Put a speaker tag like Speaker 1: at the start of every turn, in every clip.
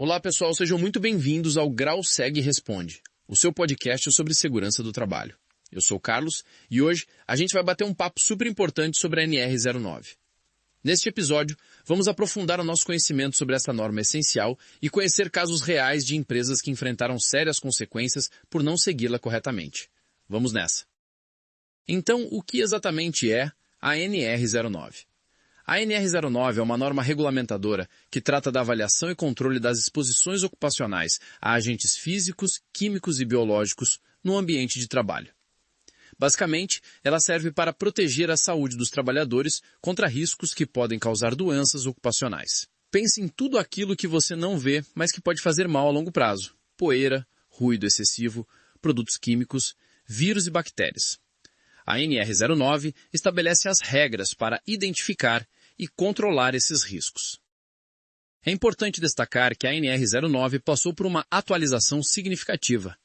Speaker 1: Olá pessoal, sejam muito bem-vindos ao GrauSeg Responde, o seu podcast sobre segurança do trabalho. Eu sou o Carlos e hoje a gente vai bater um papo super importante sobre a NR09. Neste episódio, vamos aprofundar o nosso conhecimento sobre essa norma essencial e conhecer casos reais de empresas que enfrentaram sérias consequências por não segui-la corretamente. Vamos nessa! Então, o que exatamente é a NR09? A NR09 é uma norma regulamentadora que trata da avaliação e controle das exposições ocupacionais a agentes físicos, químicos e biológicos no ambiente de trabalho. Basicamente, ela serve para proteger a saúde dos trabalhadores contra riscos que podem causar doenças ocupacionais. Pense em tudo aquilo que você não vê, mas que pode fazer mal a longo prazo: poeira, ruído excessivo, produtos químicos, vírus e bactérias. A NR09 estabelece as regras para identificar e controlar esses riscos. É importante destacar que a NR09 passou por uma atualização significativa.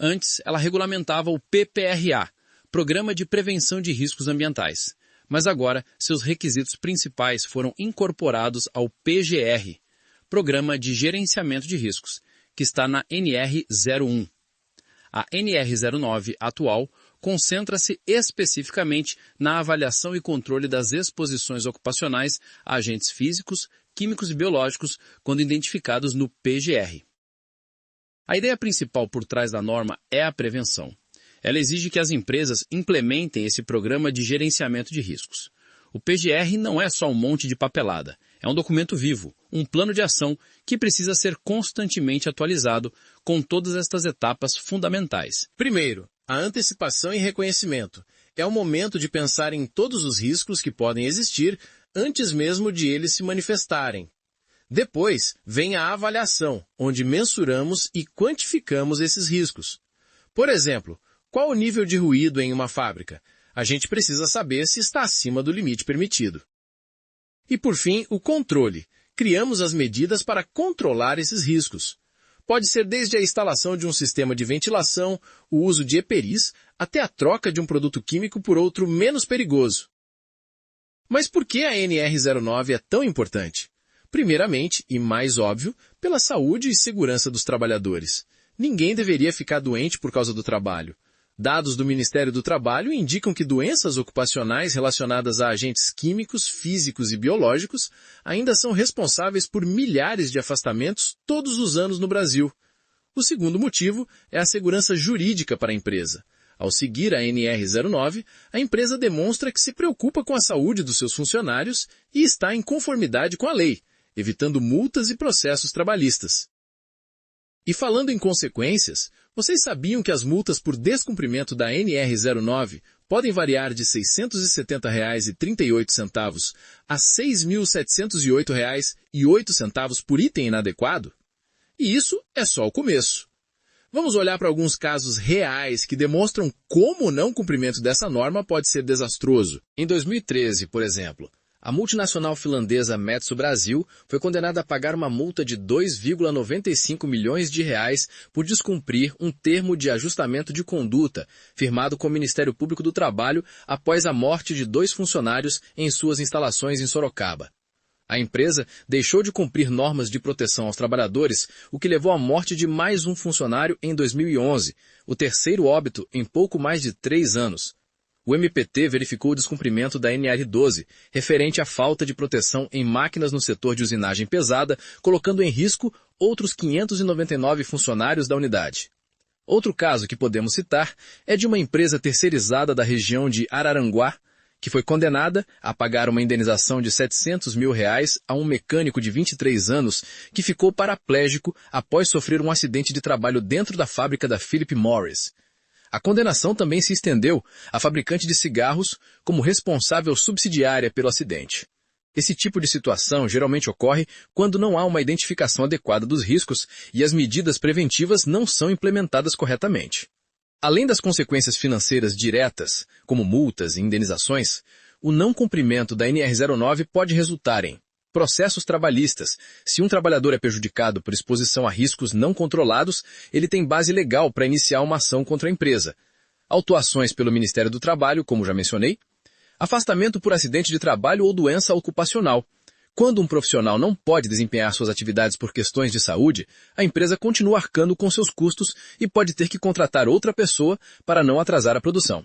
Speaker 1: Antes, ela regulamentava o PPRA, Programa de Prevenção de Riscos Ambientais, mas agora seus requisitos principais foram incorporados ao PGR, Programa de Gerenciamento de Riscos, que está na NR01. A NR09 atual concentra-se especificamente na avaliação e controle das exposições ocupacionais a agentes físicos, químicos e biológicos quando identificados no PGR. A ideia principal por trás da norma é a prevenção. Ela exige que as empresas implementem esse programa de gerenciamento de riscos. O PGR não é só um monte de papelada, é um documento vivo, um plano de ação que precisa ser constantemente atualizado com todas estas etapas fundamentais.
Speaker 2: Primeiro, a antecipação e reconhecimento. É o momento de pensar em todos os riscos que podem existir antes mesmo de eles se manifestarem. Depois, vem a avaliação, onde mensuramos e quantificamos esses riscos. Por exemplo, qual o nível de ruído em uma fábrica? A gente precisa saber se está acima do limite permitido. E por fim, o controle. Criamos as medidas para controlar esses riscos. Pode ser desde a instalação de um sistema de ventilação, o uso de EPIs, até a troca de um produto químico por outro menos perigoso. Mas por que a NR09 é tão importante? Primeiramente, e mais óbvio, pela saúde e segurança dos trabalhadores. Ninguém deveria ficar doente por causa do trabalho. Dados do Ministério do Trabalho indicam que doenças ocupacionais relacionadas a agentes químicos, físicos e biológicos ainda são responsáveis por milhares de afastamentos todos os anos no Brasil. O segundo motivo é a segurança jurídica para a empresa. Ao seguir a NR09, a empresa demonstra que se preocupa com a saúde dos seus funcionários e está em conformidade com a lei, evitando multas e processos trabalhistas. E falando em consequências, vocês sabiam que as multas por descumprimento da NR09 podem variar de R$ 670,38 a R$ 6.708,08 por item inadequado? E isso é só o começo. Vamos olhar para alguns casos reais que demonstram como o não cumprimento dessa norma pode ser desastroso.
Speaker 1: Em 2013, por exemplo, a multinacional finlandesa Metso Brasil foi condenada a pagar uma multa de 2,95 milhões de reais por descumprir um termo de ajustamento de conduta firmado com o Ministério Público do Trabalho após a morte de 2 funcionários em suas instalações em Sorocaba. A empresa deixou de cumprir normas de proteção aos trabalhadores, o que levou à morte de mais um funcionário em 2011, o terceiro óbito em pouco mais de 3 anos. O MPT verificou o descumprimento da NR12, referente à falta de proteção em máquinas no setor de usinagem pesada, colocando em risco outros 599 funcionários da unidade. Outro caso que podemos citar é de uma empresa terceirizada da região de Araranguá, que foi condenada a pagar uma indenização de R$ 700 mil a um mecânico de 23 anos que ficou paraplégico após sofrer um acidente de trabalho dentro da fábrica da Philip Morris. A condenação também se estendeu à fabricante de cigarros como responsável subsidiária pelo acidente. Esse tipo de situação geralmente ocorre quando não há uma identificação adequada dos riscos e as medidas preventivas não são implementadas corretamente. Além das consequências financeiras diretas, como multas e indenizações, o não cumprimento da NR09 pode resultar em processos trabalhistas. Se um trabalhador é prejudicado por exposição a riscos não controlados, ele tem base legal para iniciar uma ação contra a empresa. Autuações pelo Ministério do Trabalho, como já mencionei. Afastamento por acidente de trabalho ou doença ocupacional.
Speaker 2: Quando um profissional não pode desempenhar suas atividades por questões de saúde, a empresa continua arcando com seus custos e pode ter que contratar outra pessoa para não atrasar a produção.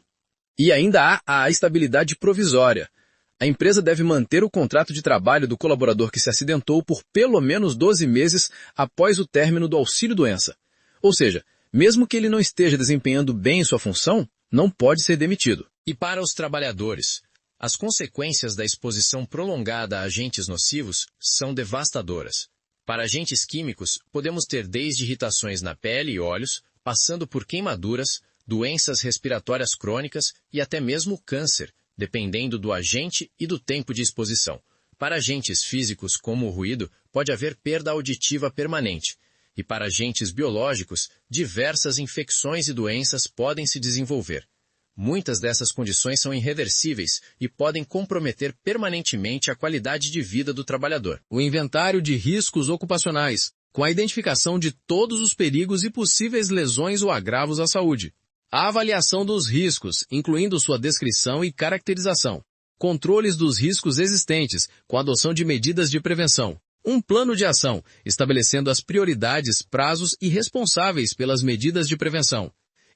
Speaker 2: E ainda há a estabilidade provisória. A empresa deve manter o contrato de trabalho do colaborador que se acidentou por pelo menos 12 meses após o término do auxílio-doença. Ou seja, mesmo que ele não esteja desempenhando bem sua função, não pode ser demitido.
Speaker 1: E para os trabalhadores, as consequências da exposição prolongada a agentes nocivos são devastadoras. Para agentes químicos, podemos ter desde irritações na pele e olhos, passando por queimaduras, doenças respiratórias crônicas e até mesmo câncer, dependendo do agente e do tempo de exposição. Para agentes físicos como o ruído, pode haver perda auditiva permanente. E para agentes biológicos, diversas infecções e doenças podem se desenvolver. Muitas dessas condições são irreversíveis e podem comprometer permanentemente a qualidade de vida do trabalhador.
Speaker 2: O inventário de riscos ocupacionais, com a identificação de todos os perigos e possíveis lesões ou agravos à saúde. A avaliação dos riscos, incluindo sua descrição e caracterização. Controles dos riscos existentes, com a adoção de medidas de prevenção. Um plano de ação, estabelecendo as prioridades, prazos e responsáveis pelas medidas de prevenção.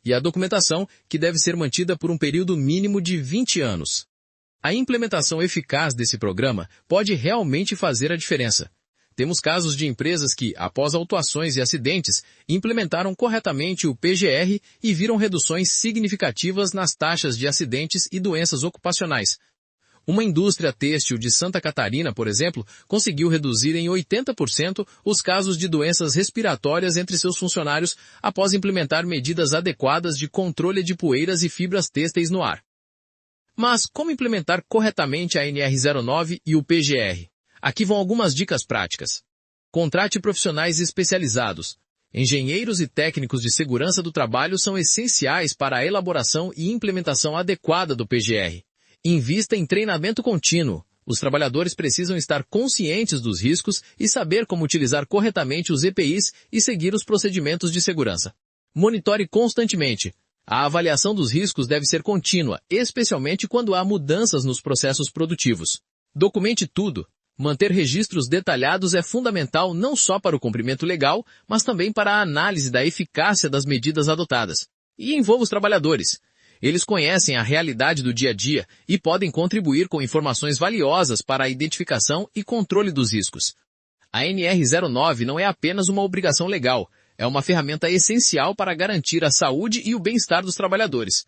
Speaker 2: E a documentação, que deve ser mantida por um período mínimo de 20 anos. A implementação eficaz desse programa pode realmente fazer a diferença. Temos casos de empresas que, após autuações e acidentes, implementaram corretamente o PGR e viram reduções significativas nas taxas de acidentes e doenças ocupacionais. Uma indústria têxtil de Santa Catarina, por exemplo, conseguiu reduzir em 80% os casos de doenças respiratórias entre seus funcionários após implementar medidas adequadas de controle de poeiras e fibras têxteis no ar. Mas como implementar corretamente a NR09 e o PGR? Aqui vão algumas dicas práticas. Contrate profissionais especializados. Engenheiros e técnicos de segurança do trabalho são essenciais para a elaboração e implementação adequada do PGR. Invista em treinamento contínuo. Os trabalhadores precisam estar conscientes dos riscos e saber como utilizar corretamente os EPIs e seguir os procedimentos de segurança. Monitore constantemente. A avaliação dos riscos deve ser contínua, especialmente quando há mudanças nos processos produtivos. Documente tudo. Manter registros detalhados é fundamental não só para o cumprimento legal, mas também para a análise da eficácia das medidas adotadas. E envolva os trabalhadores. Eles conhecem a realidade do dia a dia e podem contribuir com informações valiosas para a identificação e controle dos riscos. A NR09 não é apenas uma obrigação legal, é uma ferramenta essencial para garantir a saúde e o bem-estar dos trabalhadores.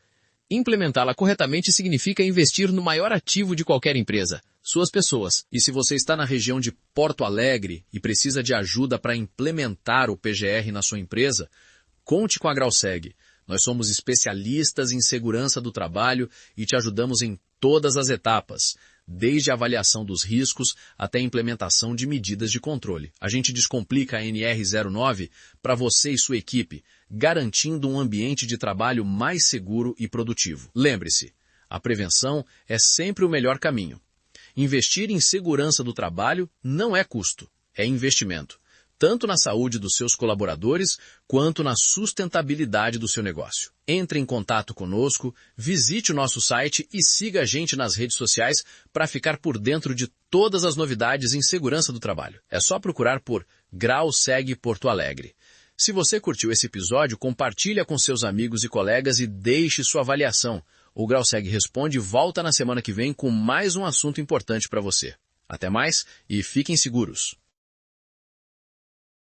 Speaker 2: Implementá-la corretamente significa investir no maior ativo de qualquer empresa, suas pessoas.
Speaker 1: E se você está na região de Porto Alegre e precisa de ajuda para implementar o PGR na sua empresa, conte com a GrauSeg. Nós somos especialistas em segurança do trabalho e te ajudamos em todas as etapas, desde a avaliação dos riscos até a implementação de medidas de controle. A gente descomplica a NR09 para você e sua equipe, garantindo um ambiente de trabalho mais seguro e produtivo. Lembre-se, a prevenção é sempre o melhor caminho. Investir em segurança do trabalho não é custo, é investimento, tanto na saúde dos seus colaboradores, quanto na sustentabilidade do seu negócio. Entre em contato conosco, visite o nosso site e siga a gente nas redes sociais para ficar por dentro de todas as novidades em segurança do trabalho. É só procurar por GrauSeg Porto Alegre. Se você curtiu esse episódio, compartilha com seus amigos e colegas e deixe sua avaliação. O GrauSeg Responde volta na semana que vem com mais um assunto importante para você. Até mais e fiquem seguros.